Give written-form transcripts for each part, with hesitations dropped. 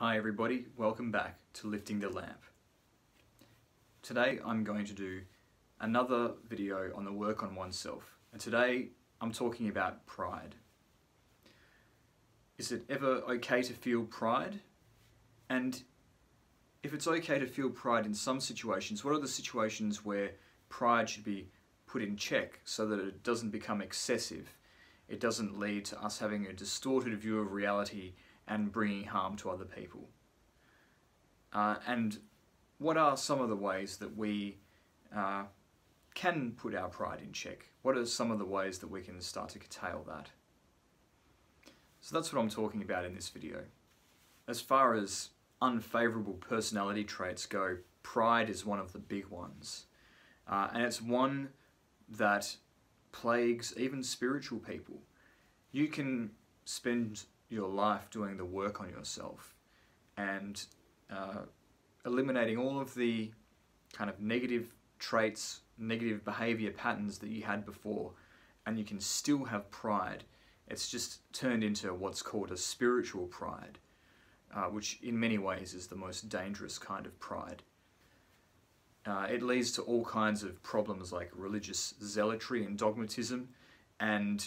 Hi everybody, welcome back to Lifting the Lamp. Today I'm going to do another video on the work on oneself, and today I'm talking about pride. Is it ever okay to feel pride? And if it's okay to feel pride in some situations, what are the situations where pride should be put in check so that it doesn't become excessive? It doesn't lead to us having a distorted view of reality and bringing harm to other people. And what are some of the ways that we can put our pride in check? What are some of the ways that we can start to curtail that? So that's what I'm talking about in this video. As far as unfavourable personality traits go, pride is one of the big ones. And it's one that plagues even spiritual people. You can spend your life doing the work on yourself and eliminating all of the kind of negative traits, negative behavior patterns that you had before, and you can still have pride. It's just turned into what's called a spiritual pride, which in many ways is the most dangerous kind of pride. It leads to all kinds of problems like religious zealotry and dogmatism, and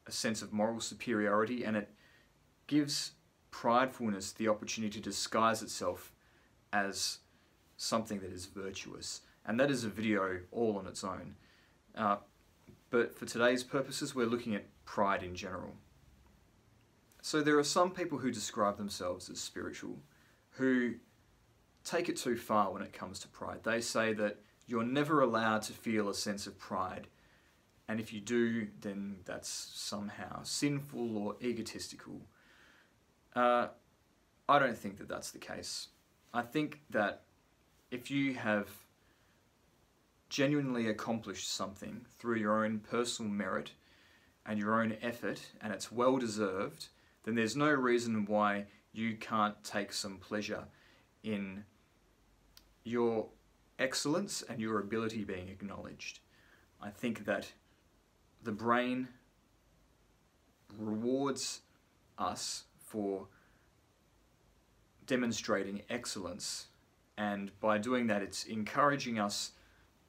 a sense of moral superiority, and it gives pridefulness the opportunity to disguise itself as something that is virtuous. And that is a video all on its own. But for today's purposes, we're looking at pride in general. So there are some people who describe themselves as spiritual who take it too far when it comes to pride. They say that you're never allowed to feel a sense of pride, and if you do, then that's somehow sinful or egotistical. I don't think that that's the case. I think that if you have genuinely accomplished something through your own personal merit and your own effort, and it's well deserved, then there's no reason why you can't take some pleasure in your excellence and your ability being acknowledged. I think that the brain rewards us for demonstrating excellence, and by doing that it's encouraging us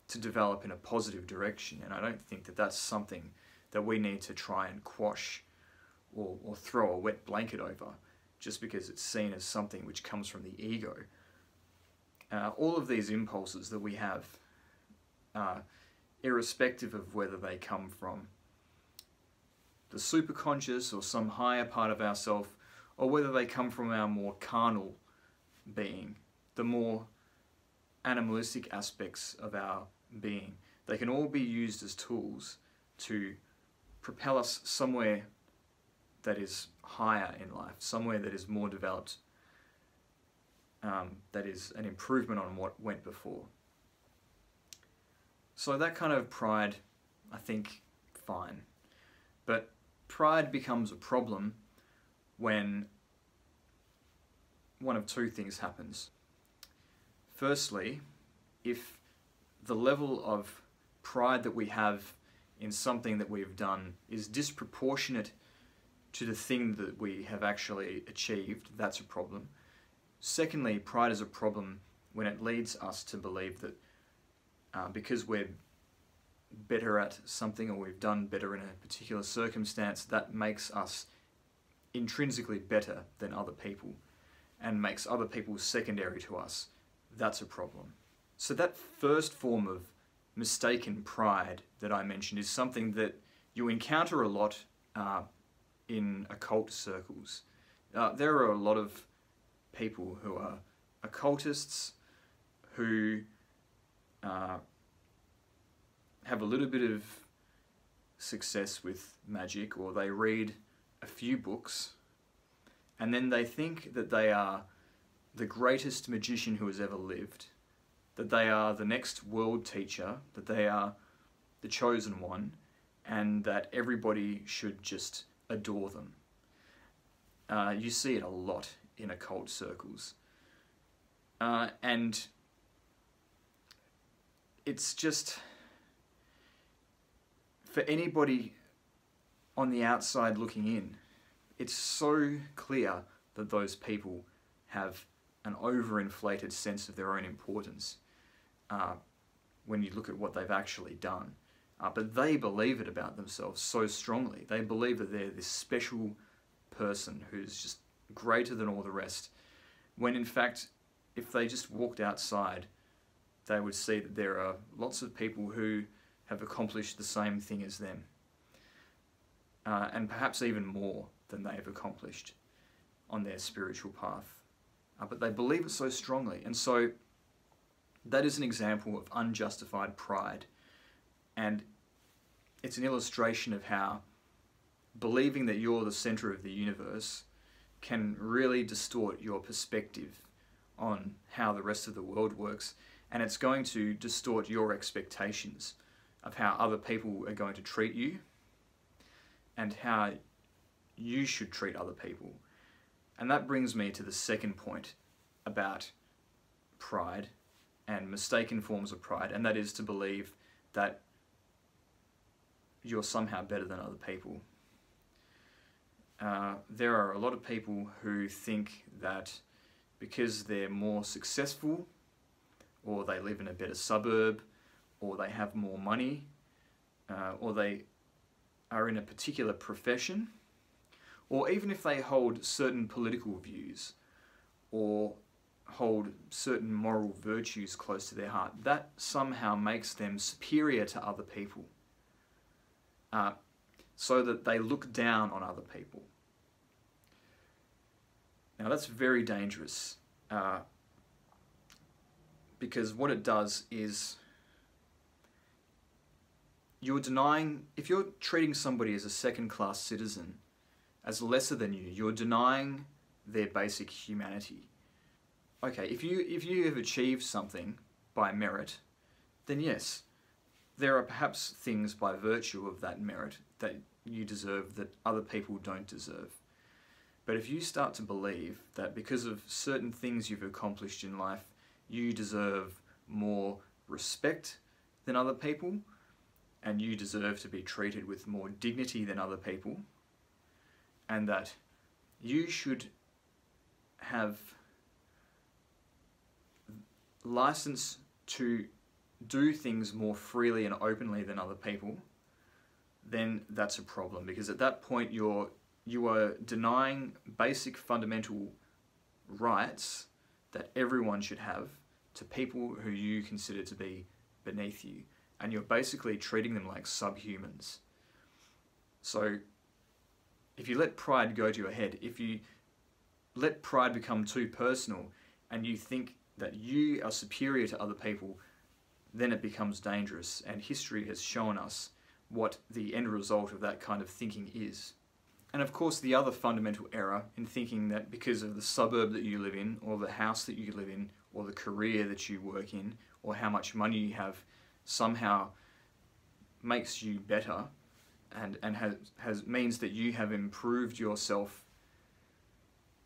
to develop in a positive direction, and I don't think that that's something that we need to try and quash or throw a wet blanket over just because it's seen as something which comes from the ego. All of these impulses that we have, irrespective of whether they come from the superconscious or some higher part of ourself, or whether they come from our more carnal being, the more animalistic aspects of our being, they can all be used as tools to propel us somewhere that is higher in life, somewhere that is more developed, that is an improvement on what went before. So that kind of pride, I think, fine. But pride becomes a problem when one of two things happens. Firstly, if the level of pride that we have in something that we've done is disproportionate to the thing that we have actually achieved, that's a problem. Secondly, pride is a problem when it leads us to believe that because we're better at something, or we've done better in a particular circumstance, that makes us intrinsically better than other people and makes other people secondary to us. That's a problem. So that first form of mistaken pride that I mentioned is something that you encounter a lot in occult circles. There are a lot of people who are occultists who have a little bit of success with magic, or they read a few books, and then they think that they are the greatest magician who has ever lived, that they are the next world teacher, that they are the chosen one, and that everybody should just adore them. You see it a lot in occult circles. And it's just, for anybody on the outside looking in, it's so clear that those people have an overinflated sense of their own importance when you look at what they've actually done. But they believe it about themselves so strongly. They believe that they're this special person who's just greater than all the rest, when in fact, if they just walked outside, they would see that there are lots of people who have accomplished the same thing as them, and perhaps even more than they have accomplished on their spiritual path. But they believe it so strongly, and so that is an example of unjustified pride. And it's an illustration of how believing that you're the center of the universe can really distort your perspective on how the rest of the world works, and it's going to distort your expectations of how other people are going to treat you and how you should treat other people. And that brings me to the second point about pride and mistaken forms of pride, and that is to believe that you're somehow better than other people. There are a lot of people who think that because they're more successful, or they live in a better suburb, or they have more money, or they are in a particular profession, or even if they hold certain political views, or hold certain moral virtues close to their heart, that somehow makes them superior to other people, so that they look down on other people. Now that's very dangerous, because what it does is you're denying, if you're treating somebody as a second-class citizen, as lesser than you, you're denying their basic humanity. Okay, if you have achieved something by merit, then yes, there are perhaps things by virtue of that merit that you deserve that other people don't deserve. But if you start to believe that because of certain things you've accomplished in life, you deserve more respect than other people, and you deserve to be treated with more dignity than other people, and that you should have license to do things more freely and openly than other people, then that's a problem, because at that point you are denying basic fundamental rights that everyone should have to people who you consider to be beneath you, and you're basically treating them like subhumans. So if you let pride go to your head, if you let pride become too personal and you think that you are superior to other people, then it becomes dangerous, and history has shown us what the end result of that kind of thinking is. And of course, the other fundamental error in thinking that because of the suburb that you live in, or the house that you live in, or the career that you work in, or how much money you have, somehow makes you better and means that you have improved yourself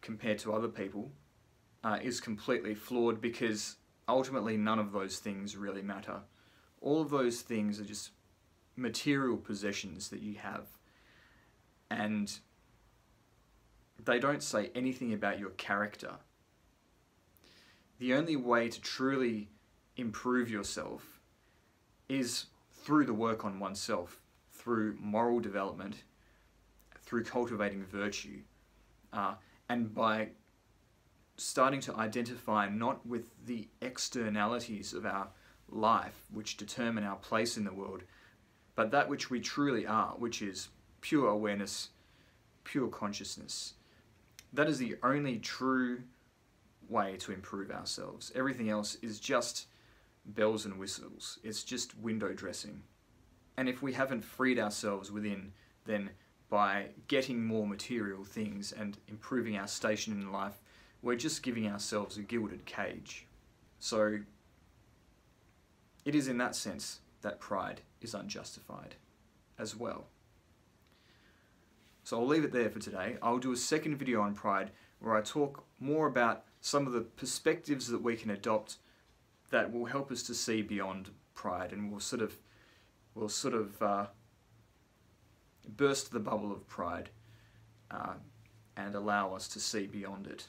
compared to other people, is completely flawed, because ultimately none of those things really matter. All of those things are just material possessions that you have, and they don't say anything about your character. The only way to truly improve yourself is through the work on oneself, through moral development, through cultivating virtue, and by starting to identify not with the externalities of our life, which determine our place in the world, but that which we truly are, which is pure awareness, pure consciousness. That is the only true way to improve ourselves. Everything else is just bells and whistles. It's just window dressing. And if we haven't freed ourselves within, then by getting more material things and improving our station in life, we're just giving ourselves a gilded cage. So it is in that sense that pride is unjustified as well. So I'll leave it there for today. I'll do a second video on pride where I talk more about some of the perspectives that we can adopt that will help us to see beyond pride, and we'll sort of burst the bubble of pride and allow us to see beyond it.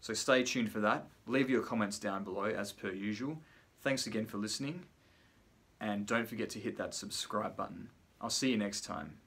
So stay tuned for that. Leave your comments down below as per usual. Thanks again for listening, and don't forget to hit that subscribe button. I'll see you next time.